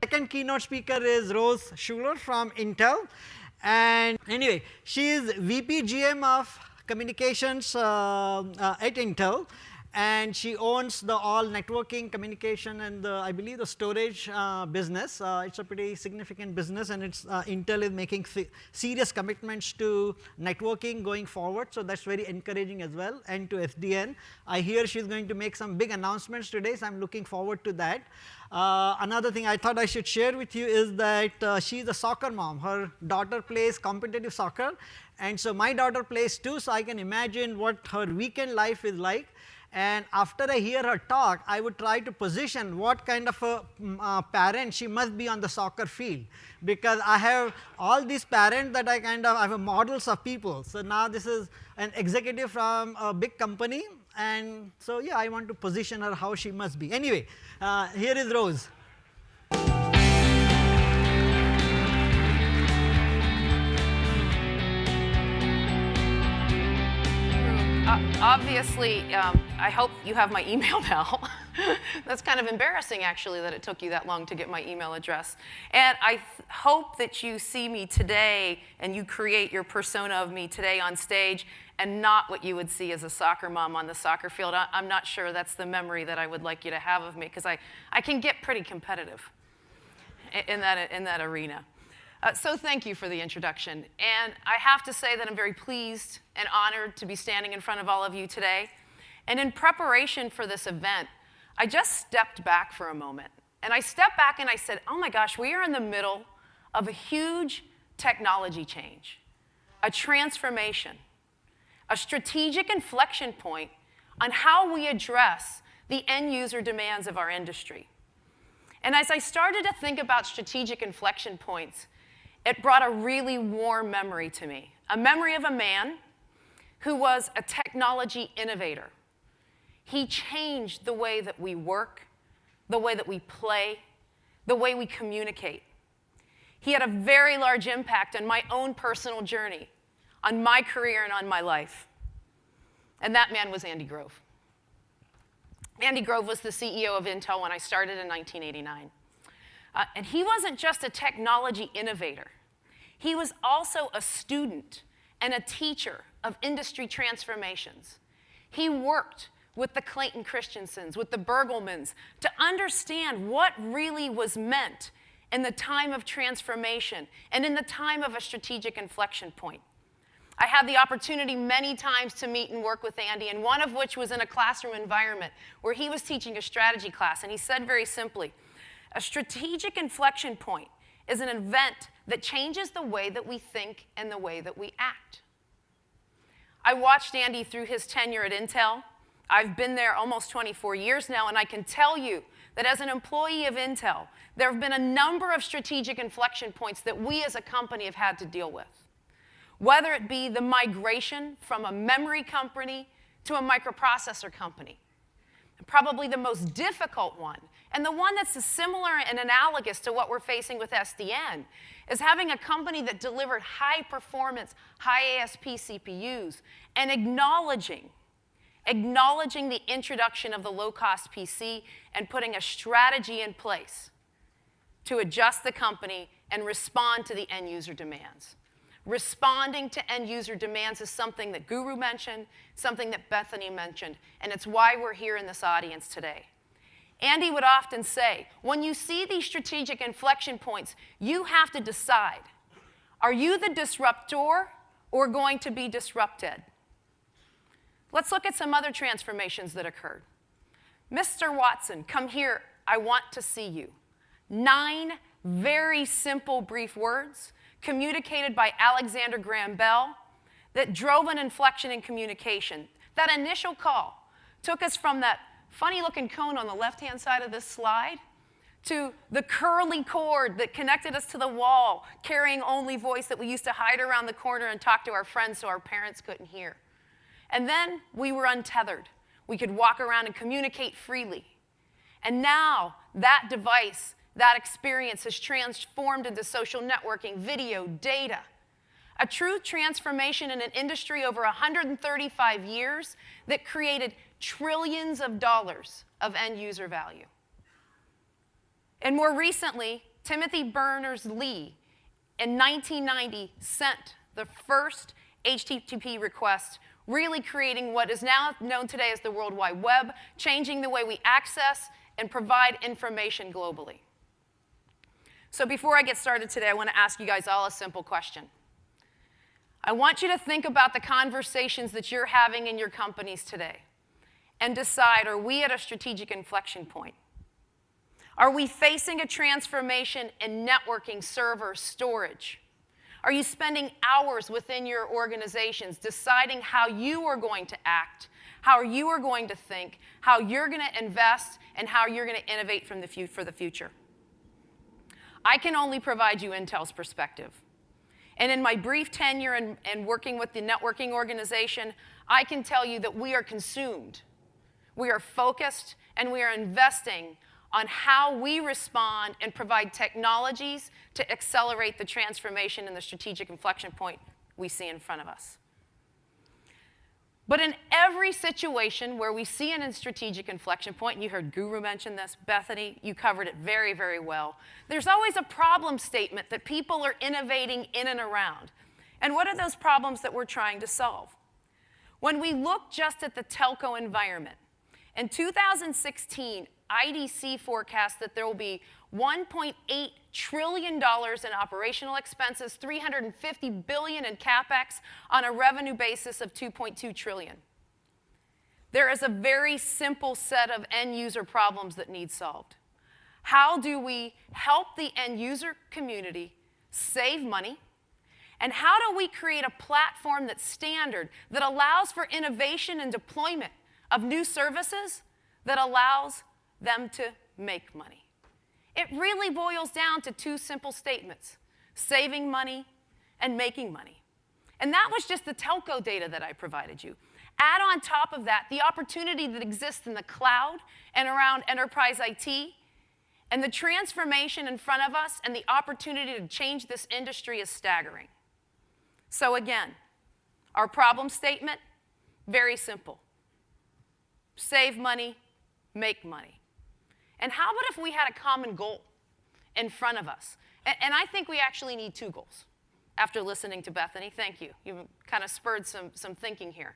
Second keynote speaker is Rose Schuler from Intel. And anyway, she is VP GM of Communications at Intel. And she owns the all networking, communication, and I believe the storage business. It's a pretty significant business, and Intel is making serious commitments to networking going forward. So that's very encouraging as well. And to SDN, I hear she's going to make some big announcements today, so I'm looking forward to that. Another thing I thought I should share with you is that she's a soccer mom. Her daughter plays competitive soccer, and so my daughter plays too. So I can imagine what her weekend life is like. And after I hear her talk, I would try to position what kind of a parent she must be on the soccer field, because I have all these parents that I have models of people. So now this is an executive from a big company, and so yeah, I want to position her how she must be. Anyway, here is Rose. Obviously, I hope you have my email now. That's kind of embarrassing, actually, that it took you that long to get my email address. And I hope that you see me today and you create your persona of me today on stage and not what you would see as a soccer mom on the soccer field. I'm not sure that's the memory that I would like you to have of me, because I can get pretty competitive in that arena. So thank you for the introduction. And I have to say that I'm very pleased and honored to be standing in front of all of you today. And in preparation for this event, I just stepped back for a moment. And I stepped back and I said, oh my gosh, we are in the middle of a huge technology change, a transformation, a strategic inflection point on how we address the end user demands of our industry. And as I started to think about strategic inflection points, it brought a really warm memory to me, a memory of a man who was a technology innovator. He changed the way that we work, the way that we play, the way we communicate. He had a very large impact on my own personal journey, on my career and on my life. And that man was Andy Grove. Andy Grove was the CEO of Intel when I started in 1989. And he wasn't just a technology innovator. He was also a student and a teacher of industry transformations. He worked with the Clayton Christensens, with the Bergelmans, to understand what really was meant in the time of transformation and in the time of a strategic inflection point. I had the opportunity many times to meet and work with Andy, and one of which was in a classroom environment where he was teaching a strategy class, and he said very simply, a strategic inflection point is an event that changes the way that we think and the way that we act. I watched Andy through his tenure at Intel. I've been there almost 24 years now, and I can tell you that as an employee of Intel, there have been a number of strategic inflection points that we as a company have had to deal with. Whether it be the migration from a memory company to a microprocessor company. Probably the most difficult one, and the one that's similar and analogous to what we're facing with SDN, is having a company that delivered high-performance, high-ASP CPUs and acknowledging the introduction of the low-cost PC and putting a strategy in place to adjust the company and respond to the end-user demands. Responding to end-user demands is something that Guru mentioned, something that Bethany mentioned, and it's why we're here in this audience today. Andy would often say, when you see these strategic inflection points, you have to decide, are you the disruptor or going to be disrupted? Let's look at some other transformations that occurred. Mr. Watson, come here, I want to see you. 9 very simple, brief words communicated by Alexander Graham Bell that drove an inflection in communication. That initial call took us from that funny-looking cone on the left-hand side of this slide to the curly cord that connected us to the wall, carrying only voice that we used to hide around the corner and talk to our friends so our parents couldn't hear. And then we were untethered. We could walk around and communicate freely. And now that device, that experience has transformed into social networking, video, data. A true transformation in an industry over 135 years that created trillions of dollars of end user value. And more recently, Timothy Berners-Lee in 1990 sent the first HTTP request, really creating what is now known today as the World Wide Web, changing the way we access and provide information globally. So before I get started today, I want to ask you guys all a simple question. I want you to think about the conversations that you're having in your companies today and decide, are we at a strategic inflection point? Are we facing a transformation in networking, server, storage? Are you spending hours within your organizations deciding how you are going to act, how you are going to think, how you're going to invest, and how you're going to innovate for the future? I can only provide you Intel's perspective. And in my brief tenure and working with the networking organization, I can tell you that we are consumed. We are focused, and we are investing on how we respond and provide technologies to accelerate the transformation and the strategic inflection point we see in front of us. But in every situation where we see a strategic inflection point, and you heard Guru mention this, Bethany, you covered it very, very well, there's always a problem statement that people are innovating in and around. And what are those problems that we're trying to solve? When we look just at the telco environment, in 2016, IDC forecasts that there will be $1.8 trillion in operational expenses, $350 billion in CapEx on a revenue basis of $2.2 trillion. There is a very simple set of end user problems that need solved. How do we help the end user community save money? And how do we create a platform that's standard, that allows for innovation and deployment of new services that allows them to make money? It really boils down to two simple statements: saving money and making money. And that was just the telco data that I provided you. Add on top of that the opportunity that exists in the cloud and around enterprise IT, and the transformation in front of us and the opportunity to change this industry is staggering. So again, our problem statement, very simple: save money, make money. And how about if we had a common goal in front of us? And I think we actually need two goals. After listening to Bethany, thank you. You've kind of spurred some thinking here.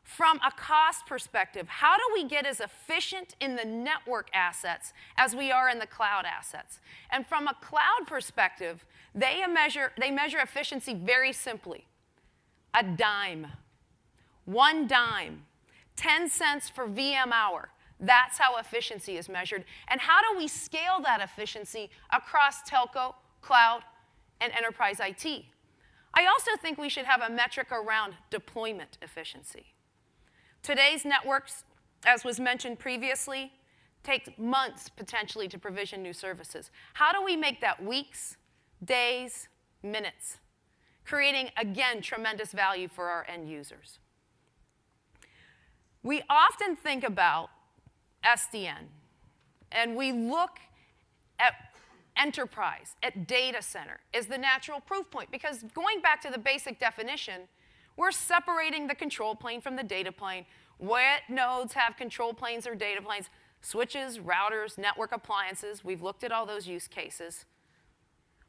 From a cost perspective, how do we get as efficient in the network assets as we are in the cloud assets? And from a cloud perspective, they measure efficiency very simply. A dime. One dime. 10 cents for VM hour. That's how efficiency is measured. And how do we scale that efficiency across telco, cloud, and enterprise IT? I also think we should have a metric around deployment efficiency. Today's networks, as was mentioned previously, take months potentially to provision new services. How do we make that weeks, days, minutes, creating, again, tremendous value for our end users? We often think about SDN, and we look at enterprise, at data center, is the natural proof point. Because going back to the basic definition, we're separating the control plane from the data plane. What nodes have control planes or data planes? Switches, routers, network appliances. We've looked at all those use cases.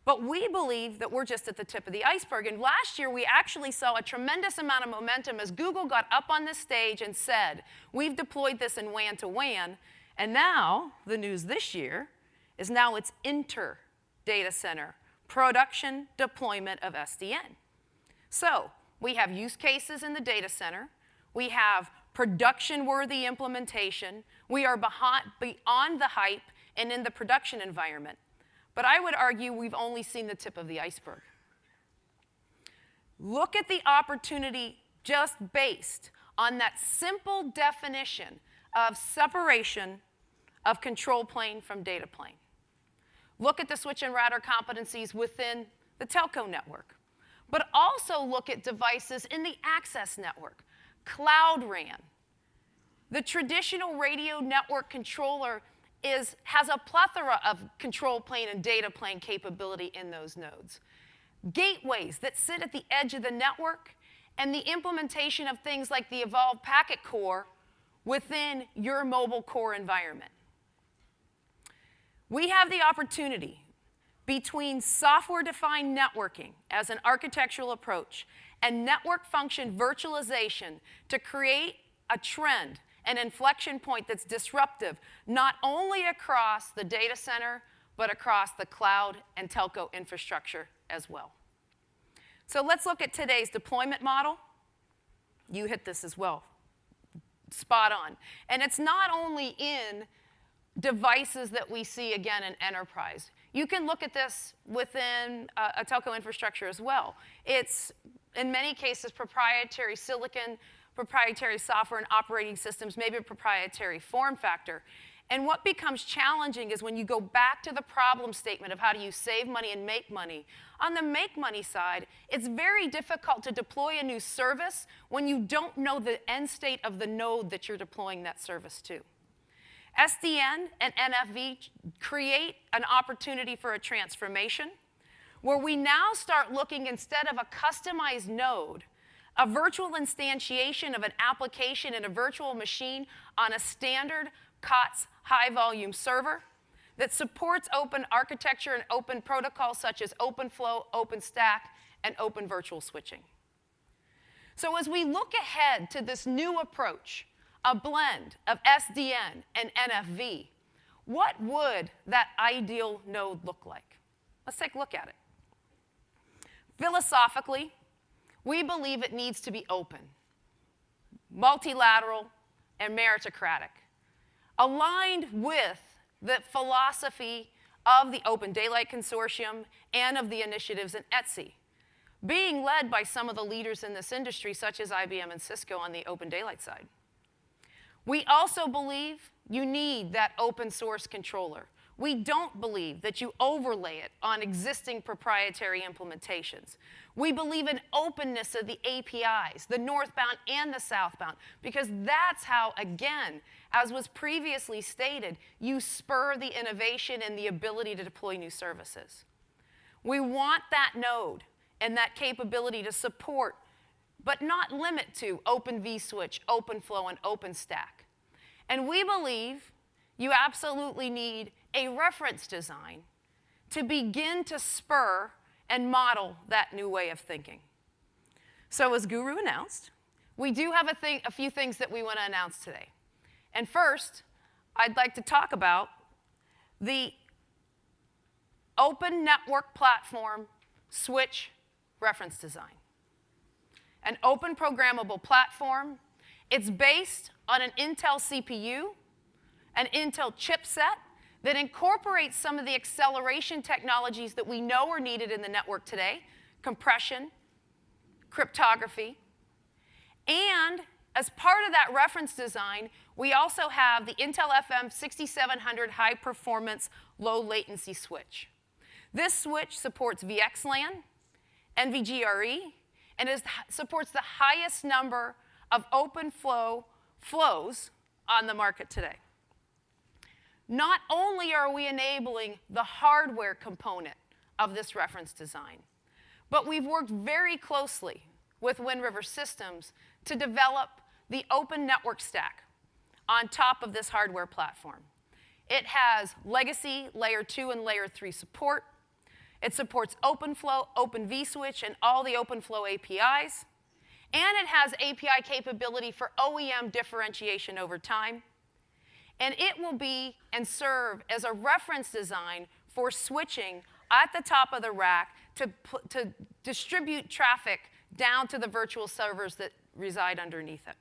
But we believe that we're just at the tip of the iceberg. And last year, we actually saw a tremendous amount of momentum as Google got up on this stage and said, we've deployed this in WAN to WAN. And now, the news this year is now it's inter-data center production deployment of SDN. So we have use cases in the data center. We have production-worthy implementation. We are beyond the hype and in the production environment. But I would argue we've only seen the tip of the iceberg. Look at the opportunity just based on that simple definition of separation of control plane from data plane. Look at the switch and router competencies within the telco network. But also look at devices in the access network, Cloud RAN. The traditional radio network controller has a plethora of control plane and data plane capability in those nodes. Gateways that sit at the edge of the network, and the implementation of things like the Evolved Packet Core within your mobile core environment. We have the opportunity between software-defined networking as an architectural approach and network function virtualization to create a trend, an inflection point that's disruptive, not only across the data center, but across the cloud and telco infrastructure as well. So let's look at today's deployment model. You hit this as well. Spot on. And it's not only in devices that we see, again, in enterprise. You can look at this within a telco infrastructure as well. It's, in many cases, proprietary silicon, proprietary software and operating systems, maybe a proprietary form factor. And what becomes challenging is when you go back to the problem statement of how do you save money and make money. On the make money side, it's very difficult to deploy a new service when you don't know the end state of the node that you're deploying that service to. SDN and NFV create an opportunity for a transformation where we now start looking, instead of a customized node, a virtual instantiation of an application in a virtual machine on a standard COTS high-volume server that supports open architecture and open protocols such as OpenFlow, OpenStack, and open virtual switching. So as we look ahead to this new approach, a blend of SDN and NFV, what would that ideal node look like? Let's take a look at it. Philosophically, we believe it needs to be open, multilateral, and meritocratic, aligned with the philosophy of the Open Daylight Consortium and of the initiatives in ETSI, being led by some of the leaders in this industry, such as IBM and Cisco on the Open Daylight side. We also believe you need that open source controller. We don't believe that you overlay it on existing proprietary implementations. We believe in openness of the APIs, the northbound and the southbound, because that's how, again, as was previously stated, you spur the innovation and the ability to deploy new services. We want that node and that capability to support, but not limit to, Open vSwitch, OpenFlow, and OpenStack. And we believe you absolutely need a reference design to begin to spur and model that new way of thinking. So as Guru announced, we do have a few things that we want to announce today. And first, I'd like to talk about the Open Network Platform Switch Reference Design. An open programmable platform. It's based on an Intel CPU, an Intel chipset that incorporates some of the acceleration technologies that we know are needed in the network today, compression, cryptography. And as part of that reference design, we also have the Intel FM 6700 high-performance, low-latency switch. This switch supports VXLAN, NVGRE, and supports the highest number of open flows on the market today. Not only are we enabling the hardware component of this reference design, but we've worked very closely with Wind River Systems to develop the open network stack on top of this hardware platform. It has legacy layer 2 and layer 3 support. It supports OpenFlow, Open vSwitch, and all the OpenFlow APIs. And it has API capability for OEM differentiation over time. And it will be and serve as a reference design for switching at the top of the rack to distribute traffic down to the virtual servers that reside underneath it.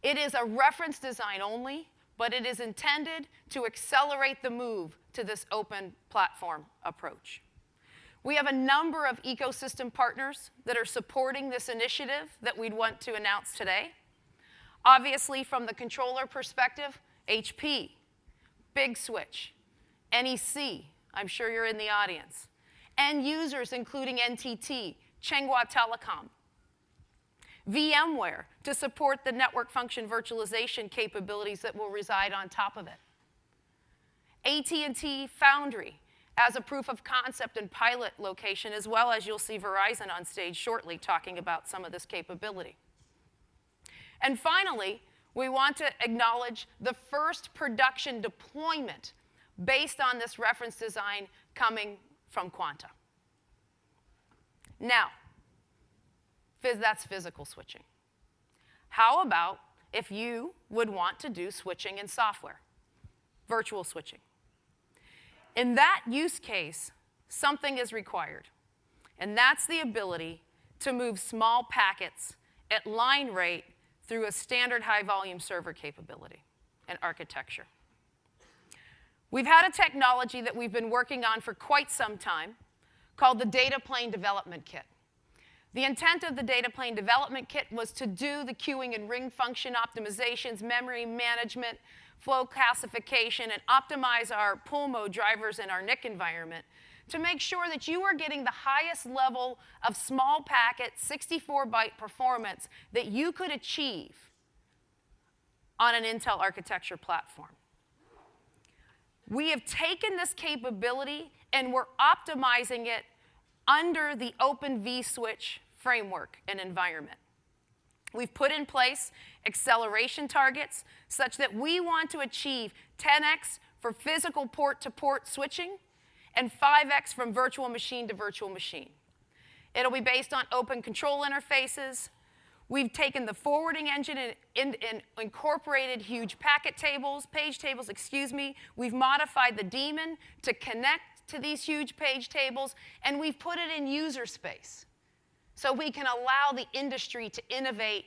It is a reference design only, but it is intended to accelerate the move to this open platform approach. We have a number of ecosystem partners that are supporting this initiative that we'd want to announce today. Obviously, from the controller perspective, HP, Big Switch, NEC, I'm sure you're in the audience. End users including NTT, Changhua Telecom. VMware to support the network function virtualization capabilities that will reside on top of it. AT&T Foundry as a proof of concept and pilot location, as well as you'll see Verizon on stage shortly talking about some of this capability. And finally, we want to acknowledge the first production deployment based on this reference design coming from Quanta. Now, that's physical switching. How about if you would want to do switching in software, virtual switching? In that use case, something is required, and that's the ability to move small packets at line rate through a standard high-volume server capability and architecture. We've had a technology that we've been working on for quite some time called the Data Plane Development Kit. The intent of the Data Plane Development Kit was to do the queuing and ring function optimizations, memory management, flow classification, and optimize our pull mode drivers in our NIC environment to make sure that you are getting the highest level of small packet 64-byte performance that you could achieve on an Intel architecture platform. We have taken this capability and we're optimizing it under the Open vSwitch framework and environment. We've put in place acceleration targets such that we want to achieve 10x for physical port-to-port switching and 5x from virtual machine to virtual machine. It'll be based on open control interfaces. We've taken the forwarding engine and incorporated huge packet tables, page tables, excuse me. We've modified the daemon to connect to these huge page tables, and we've put it in user space so we can allow the industry to innovate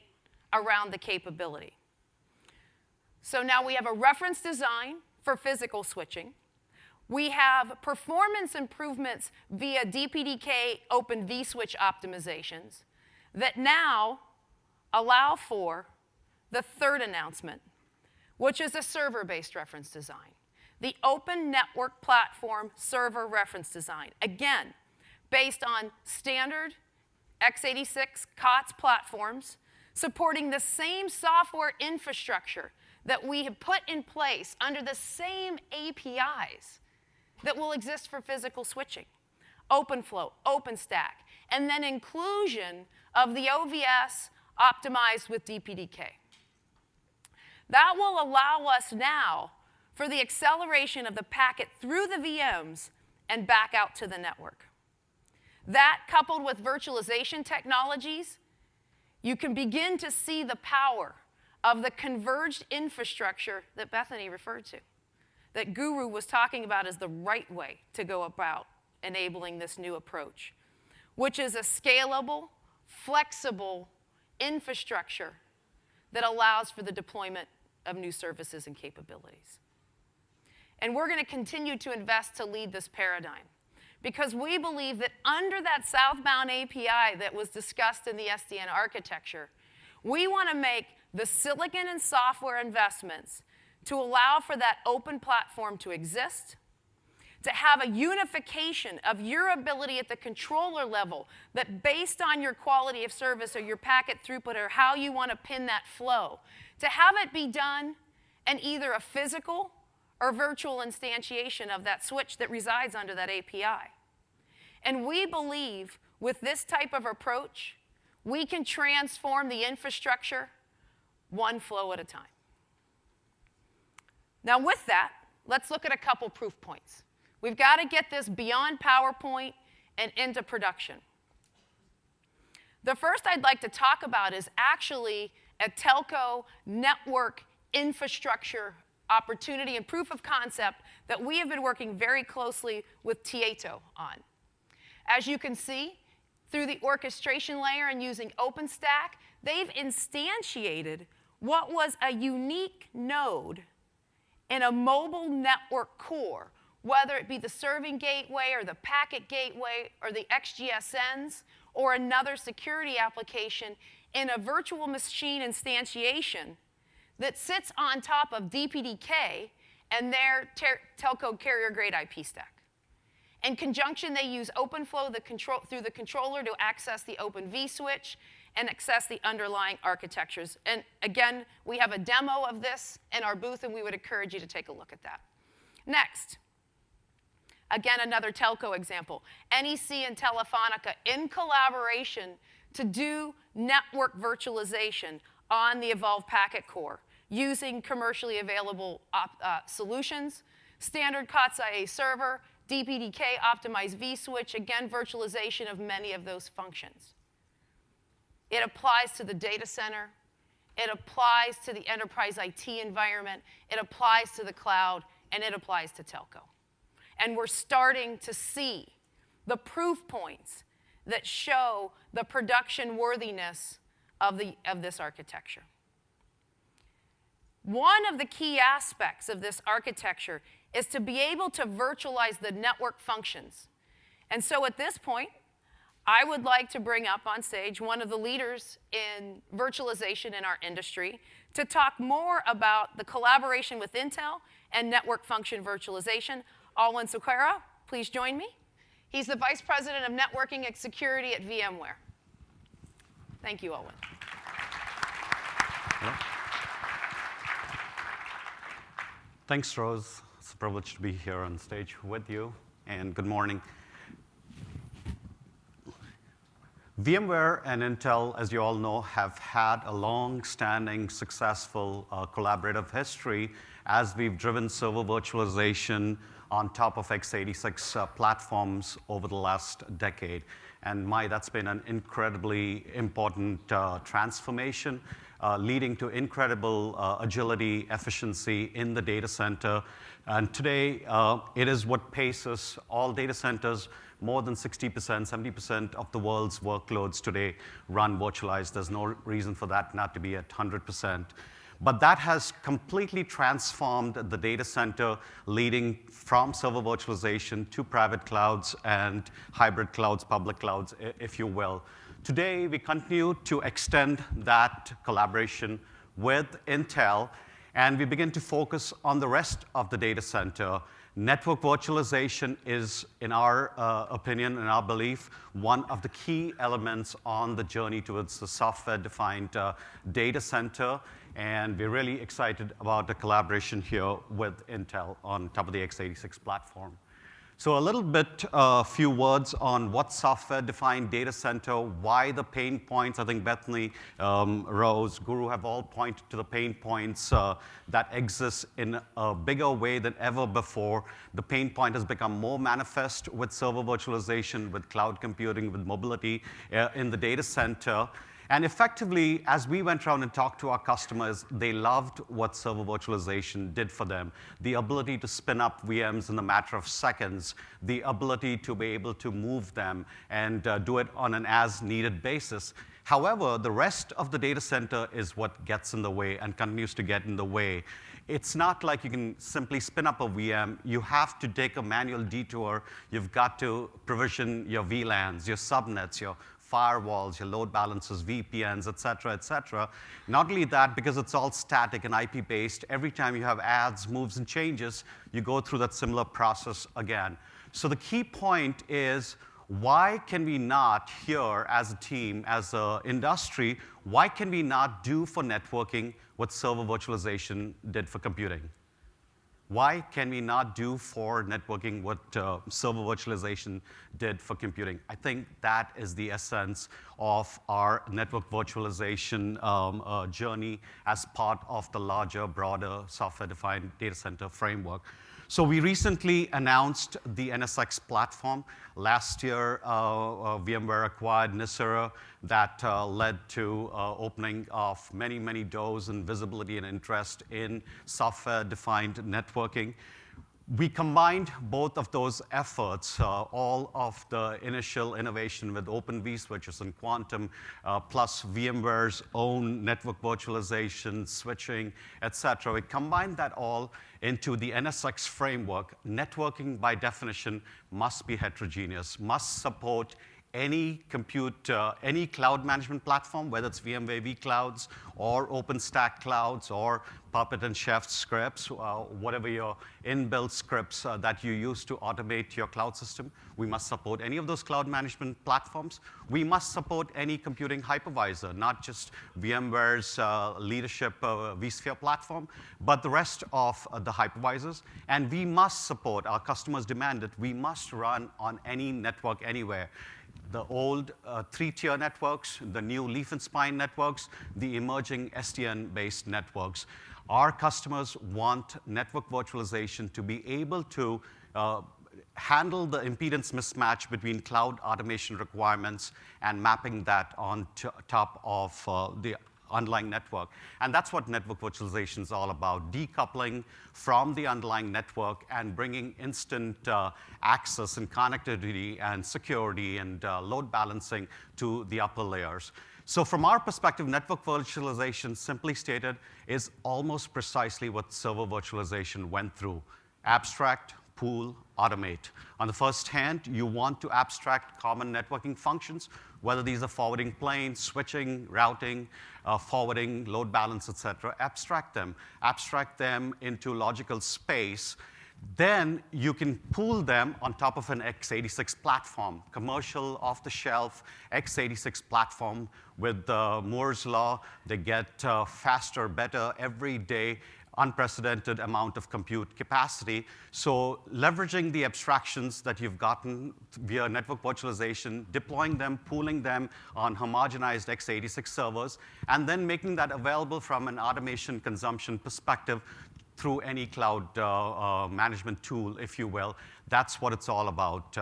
around the capability. So now we have a reference design for physical switching. We have performance improvements via DPDK Open vSwitch optimizations that now allow for the third announcement, which is a server-based reference design. The Open Network Platform Server Reference Design, again, based on standard x86 COTS platforms, supporting the same software infrastructure that we have put in place under the same APIs that will exist for physical switching. OpenFlow, OpenStack, and then inclusion of the OVS optimized with DPDK. That will allow us now for the acceleration of the packet through the VMs and back out to the network. That, coupled with virtualization technologies, you can begin to see the power of the converged infrastructure that Bethany referred to, that Guru was talking about as the right way to go about enabling this new approach, which is a scalable, flexible infrastructure that allows for the deployment of new services and capabilities. And we're going to continue to invest to lead this paradigm because we believe that under that southbound API that was discussed in the SDN architecture, we want to make the silicon and software investments to allow for that open platform to exist, to have a unification of your ability at the controller level that based on your quality of service or your packet throughput or how you want to pin that flow, to have it be done in either a physical or virtual instantiation of that switch that resides under that API. And we believe with this type of approach, we can transform the infrastructure one flow at a time. Now with that, let's look at a couple proof points. We've got to get this beyond PowerPoint and into production. The first I'd like to talk about is actually a telco network infrastructure opportunity and proof of concept that we have been working very closely with Tieto on. As you can see, through the orchestration layer and using OpenStack, they've instantiated what was a unique node in a mobile network core, whether it be the serving gateway or the packet gateway or the XGSNs or another security application in a virtual machine instantiation that sits on top of DPDK and their telco carrier-grade IP stack. In conjunction, they use OpenFlow through the controller to access the Open vSwitch and access the underlying architectures. And again, we have a demo of this in our booth, and we would encourage you to take a look at that. Next, again, another telco example. NEC and Telefonica in collaboration to do network virtualization on the Evolve Packet Core using commercially available solutions, standard COTS IA server, DPDK, optimized vSwitch, again, virtualization of many of those functions. It applies to the data center. It applies to the enterprise IT environment. It applies to the cloud, and it applies to telco. And we're starting to see the proof points that show the production worthiness of this architecture. One of the key aspects of this architecture is to be able to virtualize the network functions. And so at this point, I would like to bring up on stage one of the leaders in virtualization in our industry to talk more about the collaboration with Intel and network function virtualization. Alwyn Sequeira, please join me. He's the Vice President of Networking and Security at VMware. Thank you, Alwyn. Hello. Thanks, Rose. It's a privilege to be here on stage with you, and good morning. VMware and Intel, as you all know, have had a long-standing, successful collaborative history as we've driven server virtualization on top of x86 platforms over the last decade. And that's been an incredibly important transformation, leading to incredible agility, efficiency in the data center. And today, it is what paces all data centers. More than 60%, 70% of the world's workloads today run virtualized. There's no reason for that not to be at 100%. But that has completely transformed the data center, leading from server virtualization to private clouds and hybrid clouds, public clouds, if you will. Today, we continue to extend that collaboration with Intel, and we begin to focus on the rest of the data center. Network virtualization is, in our opinion, in our belief, one of the key elements on the journey towards the software-defined data center. And we're really excited about the collaboration here with Intel on top of the x86 platform. So a little bit, few words on what software-defined data center, why the pain points. I think Bethany, Rose, Guru have all pointed to the pain points that exist in a bigger way than ever before. The pain point has become more manifest with server virtualization, with cloud computing, with mobility in the data center. And effectively, as we went around and talked to our customers, they loved what server virtualization did for them. The ability to spin up VMs in a matter of seconds, the ability to be able to move them and do it on an as-needed basis. However, the rest of the data center is what gets in the way and continues to get in the way. It's not like you can simply spin up a VM. You have to take a manual detour. You've got to provision your VLANs, your subnets, your firewalls, your load balancers, VPNs, et cetera, et cetera. Not only that, because it's all static and IP-based, every time you have adds, moves, and changes, you go through that similar process again. So the key point is, why can we not here as a team, as an industry, why can we not do for networking what server virtualization did for computing? Why can we not do for networking what server virtualization did for computing? I think that is the essence of our network virtualization journey as part of the larger, broader software-defined data center framework. So we recently announced the NSX platform. Last year, VMware acquired Nicira. That led to opening of many, many doors and visibility and interest in software-defined networking. We combined both of those efforts, all of the initial innovation with Open vSwitches and Quantum, plus VMware's own network virtualization, switching, et cetera. We combined that all into the NSX framework. Networking, by definition, must be heterogeneous, must support any any cloud management platform, whether it's VMware vClouds or OpenStack clouds or Puppet and Chef scripts, whatever your inbuilt scripts that you use to automate your cloud system. We must support any of those cloud management platforms. We must support any computing hypervisor, not just VMware's leadership vSphere platform, but the rest of the hypervisors. And we must support, our customers demand it, we must run on any network anywhere. The old three-tier networks, the new leaf and spine networks, the emerging SDN-based networks. Our customers want network virtualization to be able to handle the impedance mismatch between cloud automation requirements and mapping that on top of the underlying network. And that's what network virtualization is all about, decoupling from the underlying network and bringing instant access and connectivity and security and load balancing to the upper layers. So from our perspective, network virtualization, simply stated, is almost precisely what server virtualization went through. Abstract, pool, automate. On the first hand, you want to abstract common networking functions, whether these are forwarding planes, switching, routing, forwarding, load balance, et cetera. Abstract them into logical space. Then you can pool them on top of an x86 platform, commercial, off-the-shelf x86 platform with Moore's Law. They get faster, better every day, unprecedented amount of compute capacity. So leveraging the abstractions that you've gotten via network virtualization, deploying them, pooling them on homogenized x86 servers, and then making that available from an automation consumption perspective through any cloud management tool, if you will. That's what it's all about,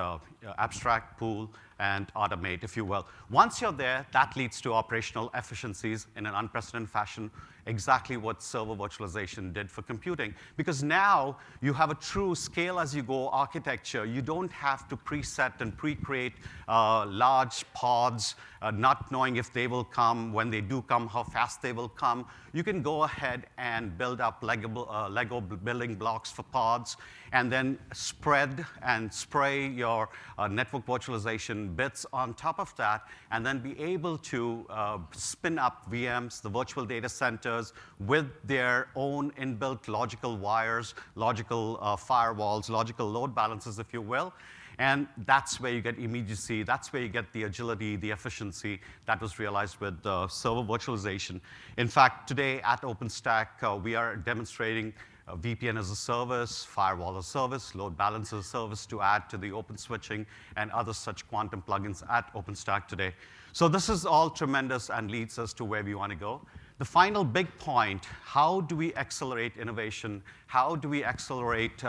abstract, pool, and automate, if you will. Once you're there, that leads to operational efficiencies in an unprecedented fashion, exactly what server virtualization did for computing. Because now you have a true scale-as-you-go architecture. You don't have to preset and pre-create large pods, not knowing if they will come, when they do come, how fast they will come. You can go ahead and build up Lego building blocks for pods, and then spread and spray your network virtualization bits on top of that, and then be able to spin up VMs, the virtual data centers, with their own inbuilt logical wires, logical firewalls, logical load balancers, if you will. And that's where you get immediacy. That's where you get the agility, the efficiency that was realized with server virtualization. In fact, today at OpenStack, we are demonstrating VPN as a service, firewall as a service, load balancer as a service to add to the open switching and other such quantum plugins at OpenStack today. So this is all tremendous and leads us to where we want to go. The final big point, how do we accelerate innovation? How do we accelerate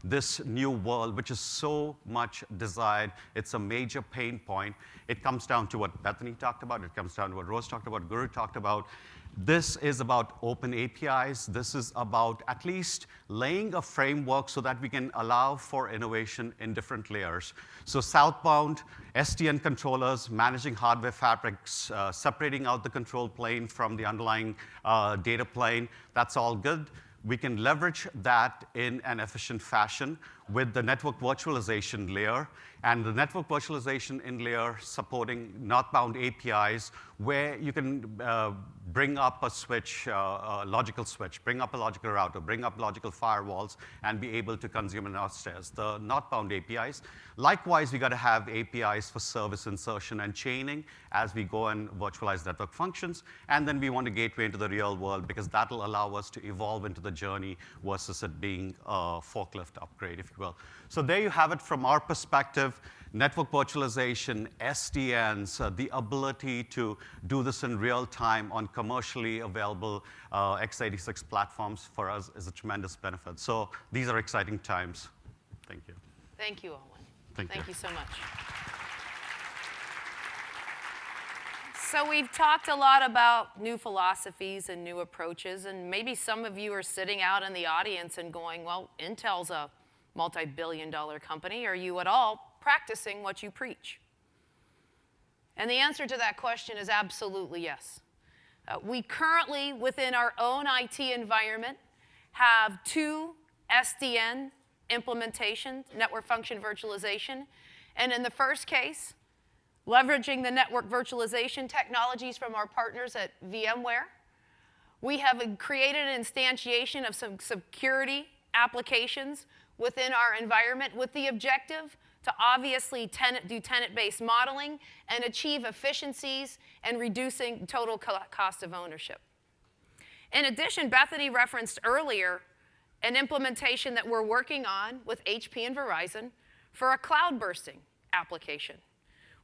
this new world, which is so much desired? It's a major pain point. It comes down to what Bethany talked about. It comes down to what Rose talked about, Guru talked about. This is about open APIs. This is about at least laying a framework so that we can allow for innovation in different layers. So southbound, SDN controllers, managing hardware fabrics, separating out the control plane from the underlying data plane, that's all good. We can leverage that in an efficient fashion with the network virtualization layer, and the network virtualization in layer supporting northbound APIs, where you can bring up a switch, a logical switch, bring up a logical router, bring up logical firewalls, and be able to consume it downstairs, the northbound APIs. Likewise, we got to have APIs for service insertion and chaining as we go and virtualize network functions. And then we want a gateway into the real world, because that'll allow us to evolve into the journey versus it being a forklift upgrade, if you will. So there you have it from our perspective. Network virtualization, SDNs, the ability to do this in real time on commercially available x86 platforms for us is a tremendous benefit. So these are exciting times. Thank you. Thank you, Owen. Thank you So much. So we've talked a lot about new philosophies and new approaches, and maybe some of you are sitting out in the audience and going, well, Intel's a multi-billion-dollar company. Are you at all practicing what you preach? And the answer to that question is absolutely yes. We currently, within our own IT environment, have 2 SDN implementations, network function virtualization. And in the first case, leveraging the network virtualization technologies from our partners at VMware, we have created an instantiation of some security applications within our environment with the objective to obviously do tenant-based modeling and achieve efficiencies and reducing total cost of ownership. In addition, Bethany referenced earlier an implementation that we're working on with HP and Verizon for a cloud bursting application.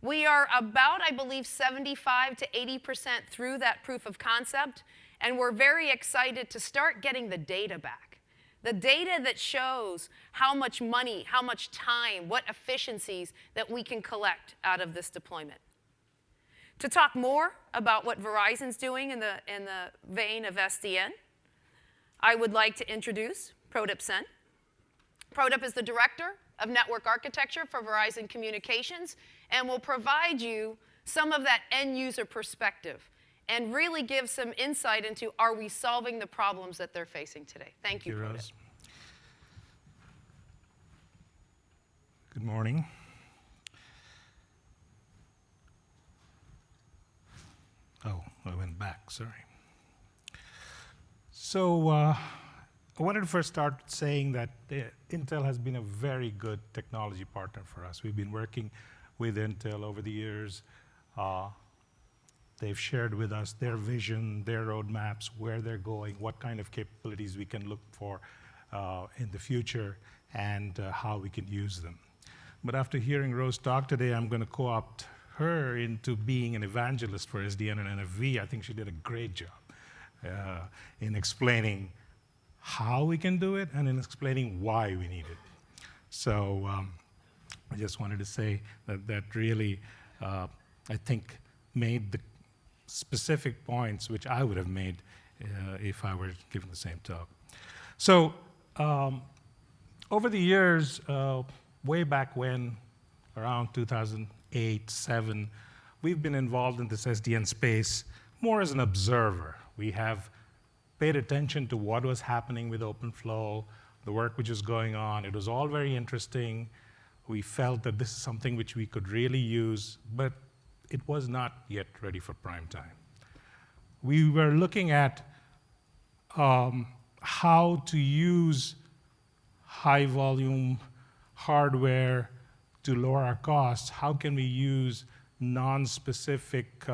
We are about, I believe, 75 to 80% through that proof of concept, and we're very excited to start getting the data back. The data that shows how much money, how much time, what efficiencies that we can collect out of this deployment. To talk more about what Verizon's doing in the vein of SDN, I would like to introduce Prodip Sen. Prodip is the Director of Network Architecture for Verizon Communications and will provide you some of that end user perspective and really give some insight into, are we solving the problems that they're facing today? Thank you, Prodip. Rose. Good morning. Oh, I went back, sorry. So I wanted to first start saying that Intel has been a very good technology partner for us. We've been working with Intel over the years. They've shared with us their vision, their roadmaps, where they're going, what kind of capabilities we can look for in the future, and how we can use them. But after hearing Rose talk today, I'm going to co-opt her into being an evangelist for SDN and NFV. I think she did a great job in explaining how we can do it and in explaining why we need it. So I just wanted to say that really, I think, made the specific points which I would have made if I were given the same talk. So over the years, way back when, around 2008, 2007, we've been involved in this SDN space more as an observer. We have paid attention to what was happening with OpenFlow, the work which was going on. It was all very interesting. We felt that this is something which we could really use, but it was not yet ready for prime time. We were looking at how to use high volume hardware to lower our costs. How can we use non-specific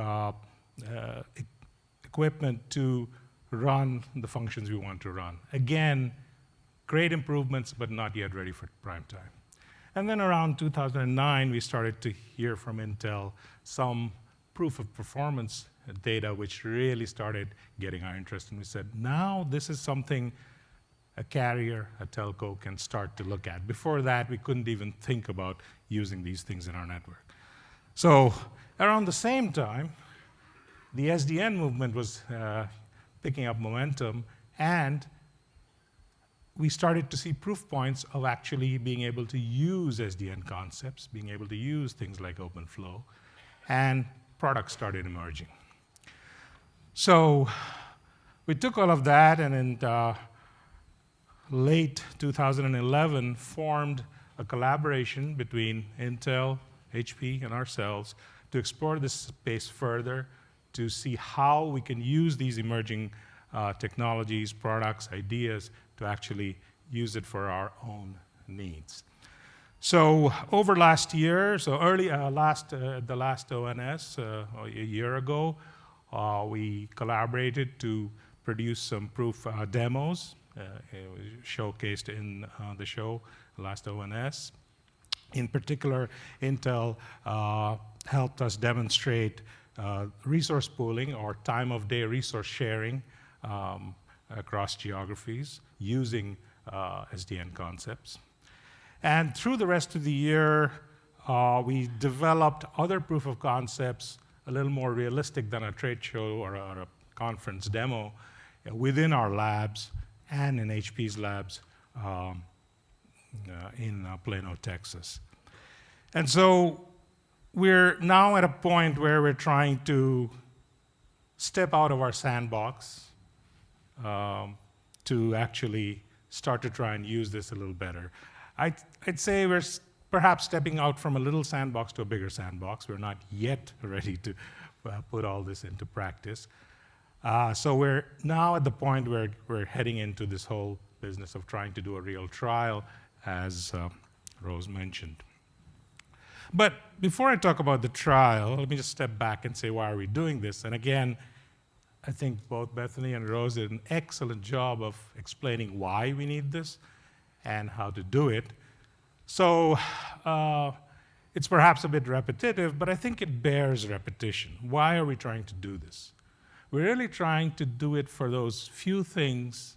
equipment to run the functions we want to run? Again, great improvements, but not yet ready for prime time. And then around 2009, we started to hear from Intel some proof of performance data, which really started getting our interest. And we said, now this is something a carrier, a telco can start to look at. Before that, we couldn't even think about using these things in our network. So around the same time, the SDN movement was picking up momentum, and we started to see proof points of actually being able to use SDN concepts, being able to use things like OpenFlow, and products started emerging. So we took all of that, and in late 2011 formed a collaboration between Intel, HP, and ourselves to explore this space further, to see how we can use these emerging technologies, products, ideas to actually use it for our own needs. So over last year, so the last ONS, a year ago, we collaborated to produce some proof demos. It was showcased in the show, last ONS. In particular, Intel helped us demonstrate resource pooling or time-of-day resource sharing across geographies using SDN concepts. And through the rest of the year, we developed other proof of concepts, a little more realistic than a trade show or a conference demo, within our labs and in HP's labs in Plano, Texas. And so we're now at a point where we're trying to step out of our sandbox to actually start to try and use this a little better. I'd say we're perhaps stepping out from a little sandbox to a bigger sandbox. We're not yet ready to put all this into practice. So we're now at the point where we're heading into this whole business of trying to do a real trial, as Rose mentioned. But before I talk about the trial, let me just step back and say, why are we doing this? And again, I think both Bethany and Rose did an excellent job of explaining why we need this and how to do it. So it's perhaps a bit repetitive, but I think it bears repetition. Why are we trying to do this? We're really trying to do it for those few things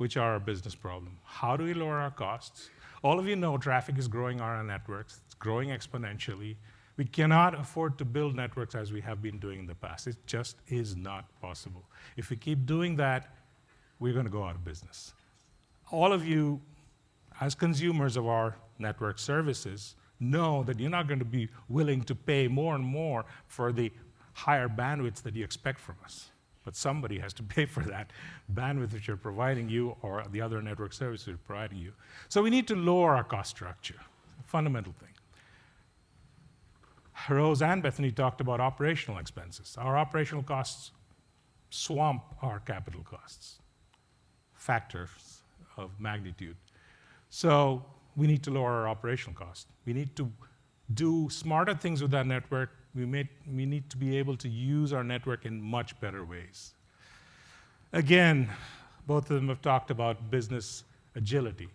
which are our business problem. How do we lower our costs? All of you know traffic is growing on our networks. It's growing exponentially. We cannot afford to build networks as we have been doing in the past. It just is not possible. If we keep doing that, we're going to go out of business. All of you, as consumers of our network services, know that you're not going to be willing to pay more and more for the higher bandwidths that you expect from us. But somebody has to pay for that bandwidth that you're providing you or the other network services we're providing you. So we need to lower our cost structure, a fundamental thing. Rose and Bethany talked about operational expenses. Our operational costs swamp our capital costs, factors of magnitude. So we need to lower our operational cost. We need to do smarter things with our network. We need to be able to use our network in much better ways. Again, both of them have talked about business agility.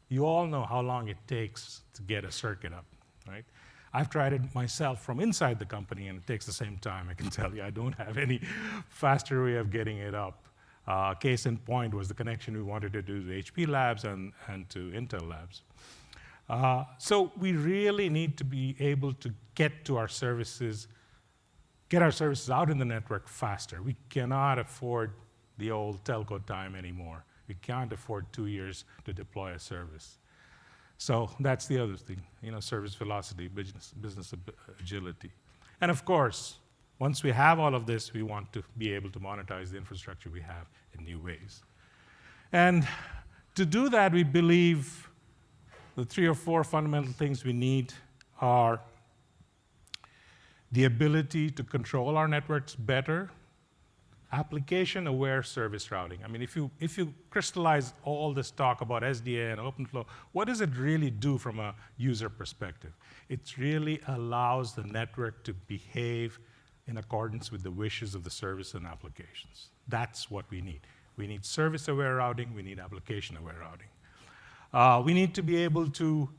You all know how long it takes to get a circuit up, right? I've tried it myself from inside the company, and it takes the same time. I can tell you, I don't have any faster way of getting it up. Case in point was the connection we wanted to do to HP labs and to Intel labs. So we really need to be able to get our services out in the network faster. We cannot afford the old telco time anymore. We can't afford 2 years to deploy a service. So that's the other thing, service velocity, business agility. And of course, once we have all of this, we want to be able to monetize the infrastructure we have in new ways. And to do that, we believe the 3 or 4 fundamental things we need are the ability to control our networks better, application-aware service routing. I mean, if you crystallize all this talk about SDA and OpenFlow, what does it really do from a user perspective? It really allows the network to behave in accordance with the wishes of the service and applications. That's what we need. We need service-aware routing. We need application-aware routing. We need to be able to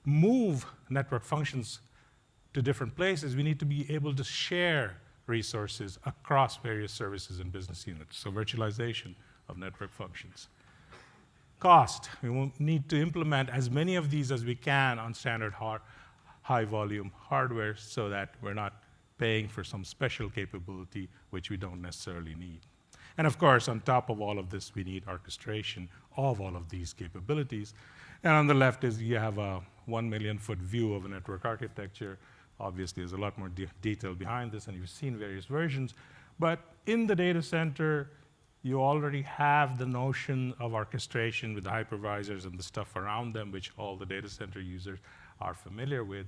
move network functions to different places. We need to be able to share resources across various services and business units, so virtualization of network functions. Cost, we will need to implement as many of these as we can on standard high-volume hardware so that we're not paying for some special capability which we don't necessarily need. And of course, on top of all of this, we need orchestration of all of these capabilities. And on the left is you have a 1 million foot view of a network architecture. Obviously, there's a lot more detail behind this, and you've seen various versions. But in the data center, you already have the notion of orchestration with the hypervisors and the stuff around them, which all the data center users are familiar with.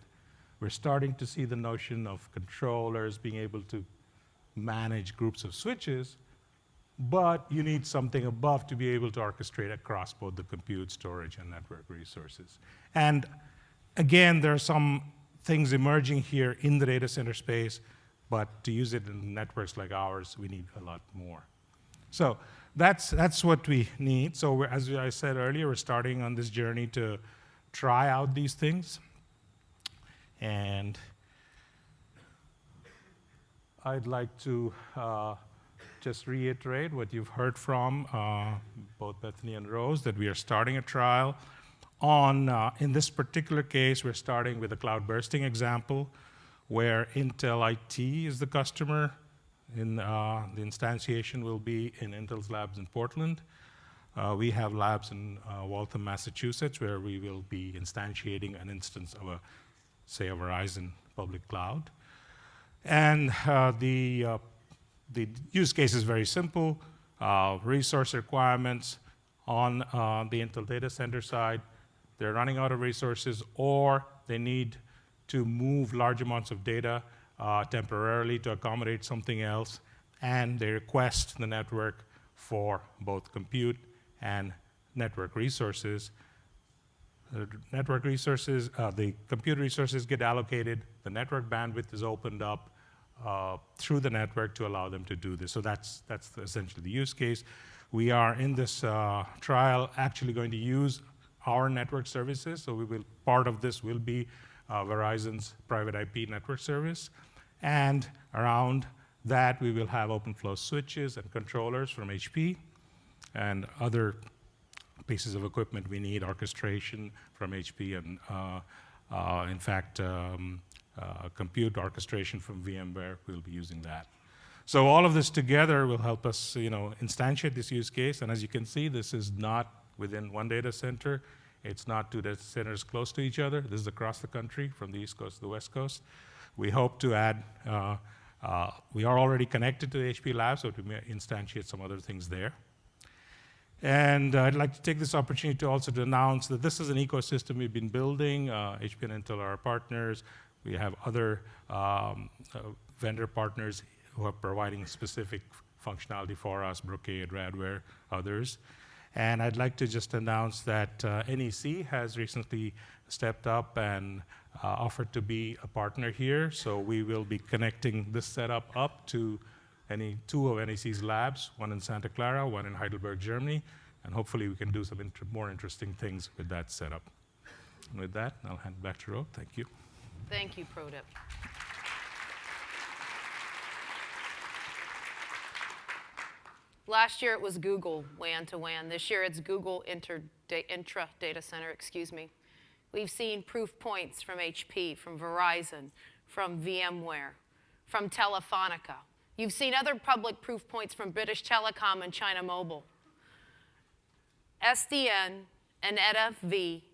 We're starting to see the notion of controllers being able to manage groups of switches, but you need something above to be able to orchestrate across both the compute, storage, and network resources. And again, there are some things emerging here in the data center space, but to use it in networks like ours, we need a lot more. So that's what we need. So as I said earlier, we're starting on this journey to try out these things. And I'd like to just reiterate what you've heard from both Bethany and Rose, that we are starting a trial on, in this particular case, we're starting with a cloud bursting example where Intel IT is the customer. The instantiation will be in Intel's labs in Portland. We have labs in Waltham, Massachusetts, where we will be instantiating an instance of say, a Verizon public cloud. And the use case is very simple. Resource requirements on the Intel data center side. They're running out of resources, or they need to move large amounts of data temporarily to accommodate something else, and they request the network for both compute and network resources. The network resources, the compute resources get allocated, the network bandwidth is opened up through the network to allow them to do this. So that's essentially the use case. We are in this trial actually going to use our network services. So part of this will be Verizon's private IP network service. And around that, we will have OpenFlow switches and controllers from HP and other pieces of equipment we need, orchestration from HP, and in fact, compute orchestration from VMware. We'll be using that. So all of this together will help us, instantiate this use case. And as you can see, this is not within one data center. It's not two data centers close to each other. This is across the country, from the East Coast to the West Coast. We hope to add, we are already connected to the HP lab, so we may instantiate some other things there. And I'd like to take this opportunity to also announce that this is an ecosystem we've been building. HP and Intel are our partners. We have other vendor partners who are providing specific functionality for us, Brocade, Radware, others. And I'd like to just announce that NEC has recently stepped up and offered to be a partner here. So we will be connecting this setup up to two of NEC's labs, one in Santa Clara, one in Heidelberg, Germany. And hopefully we can do some more interesting things with that setup. And with that, I'll hand it back to Ro. Thank you. Thank you, Prodip. Last year it was Google WAN to WAN. This year it's Google intra data center, excuse me. We've seen proof points from HP, from Verizon, from VMware, from Telefonica. You've seen other public proof points from British Telecom and China Mobile. SDN and EDA-V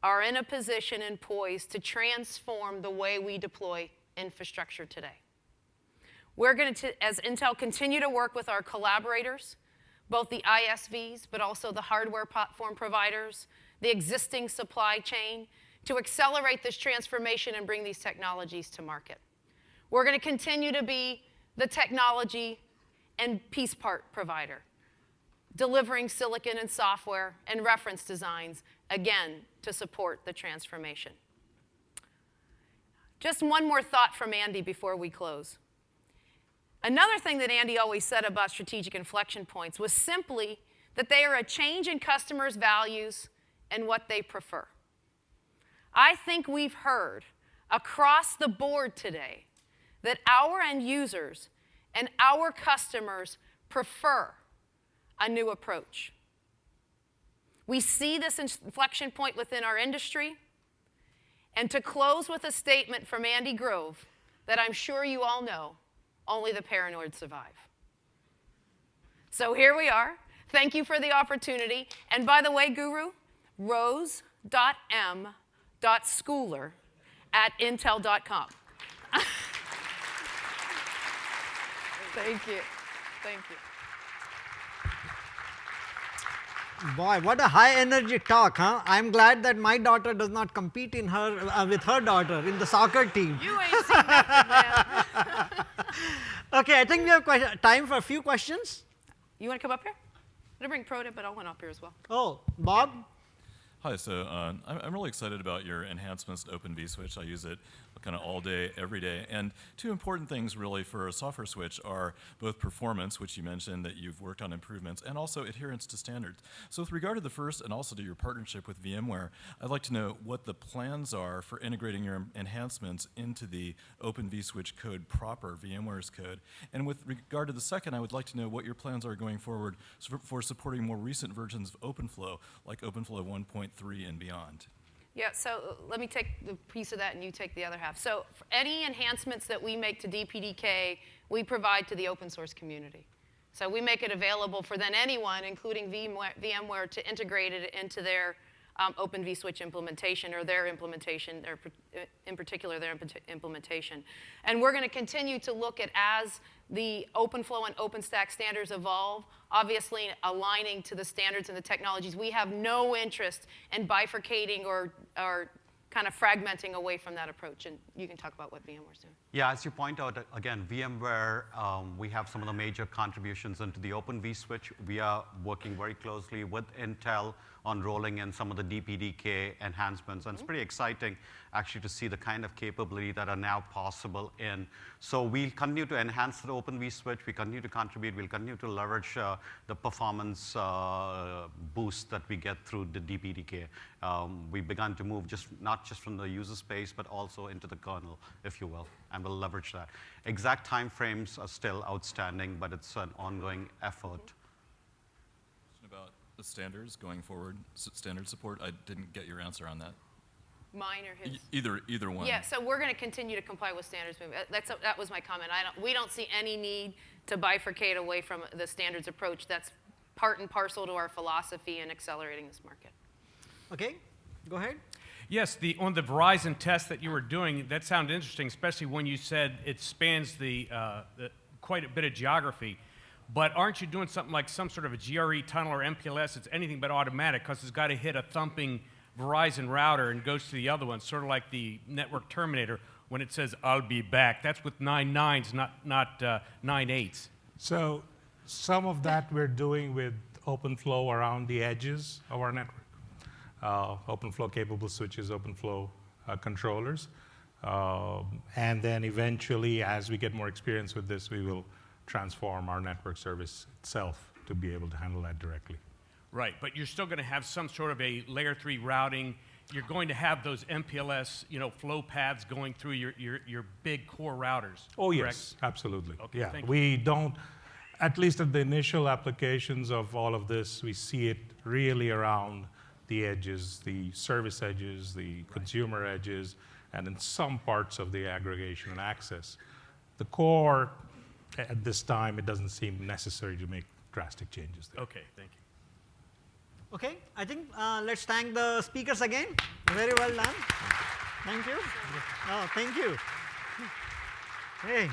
are in a position and poised to transform the way we deploy infrastructure today. We're going to, as Intel, continue to work with our collaborators, both the ISVs, but also the hardware platform providers, the existing supply chain, to accelerate this transformation and bring these technologies to market. We're going to continue to be the technology and piece part provider, delivering silicon and software and reference designs, again, to support the transformation. Just one more thought from Andy before we close. Another thing that Andy always said about strategic inflection points was simply that they are a change in customers' values and what they prefer. I think we've heard across the board today that our end users and our customers prefer a new approach. We see this inflection point within our industry. And to close with a statement from Andy Grove that I'm sure you all know, only the paranoid survive. So here we are. Thank you for the opportunity. And by the way, Guru, rose.m.schooler@intel.com. Thank you. Thank you. Boy, what a high energy talk, huh? I'm glad that my daughter does not compete with her daughter in the soccer team. You ain't seen nothing, man. Okay, I think we have time for a few questions. You want to come up here? I'm going to bring Prodip, but I want up here as well. Oh, Bob? Hi, so I'm really excited about your enhancements to Open vSwitch. I use it kind of all day, every day. And two important things really for a software switch are both performance, which you mentioned that you've worked on improvements, and also adherence to standards. So with regard to the first and also to your partnership with VMware, I'd like to know what the plans are for integrating your enhancements into the Open vSwitch code proper, VMware's code. And with regard to the second, I would like to know what your plans are going forward for supporting more recent versions of OpenFlow, like OpenFlow 1.3 and beyond. Yeah, so let me take the piece of that and you take the other half. So for any enhancements that we make to DPDK, we provide to the open source community. So we make it available for then anyone, including VMware, to integrate it into their Open vSwitch implementation or their implementation, or in particular their implementation. And we're going to continue to look at, as the OpenFlow and OpenStack standards evolve, obviously aligning to the standards and the technologies. We have no interest in bifurcating or kind of fragmenting away from that approach. And you can talk about what VMware's doing. Yeah, as you point out, again, VMware, we have some of the major contributions into the Open vSwitch. We are working very closely with Intel on rolling in some of the DPDK enhancements. And it's pretty exciting, actually, to see the kind of capability that are now possible in. So we'll continue to enhance the Open vSwitch. We continue to contribute. We'll continue to leverage the performance boost that we get through the DPDK. We've begun to move not just from the user space, but also into the kernel, if you will, and we'll leverage that. Exact timeframes are still outstanding, but it's an ongoing effort. About standards going forward, standard support? I didn't get your answer on that. Mine or his? Either one. Yeah, so we're going to continue to comply with standards movement. That was my comment. We don't see any need to bifurcate away from the standards approach. That's part and parcel to our philosophy in accelerating this market. Okay, go ahead. Yes, on the Verizon test that you were doing, that sounded interesting, especially when you said it spans quite a bit of geography. But aren't you doing something like some sort of a GRE tunnel or MPLS? It's anything but automatic because it's got to hit a thumping Verizon router and goes to the other one, sort of like the network terminator when it says, "I'll be back." That's with 9 9s, not 9 8s. So some of that we're doing with OpenFlow around the edges of our network. OpenFlow capable switches, OpenFlow controllers. And then eventually, as we get more experience with this, we will transform our network service itself to be able to handle that directly. Right, but you're still going to have some sort of a layer 3 routing. You're going to have those MPLS, flow paths going through your big core routers. Oh, correct? yes, absolutely. Okay, yeah, thank you. we don't, at least at the initial applications of all of this, we see it really around the edges, the service edges, the consumer edges, and in some parts of the aggregation and access. The core, at this time, it doesn't seem necessary to make drastic changes there. Okay, thank you. Okay, I think let's thank the speakers again. Very well done. Thank you. Oh, thank you. Hey.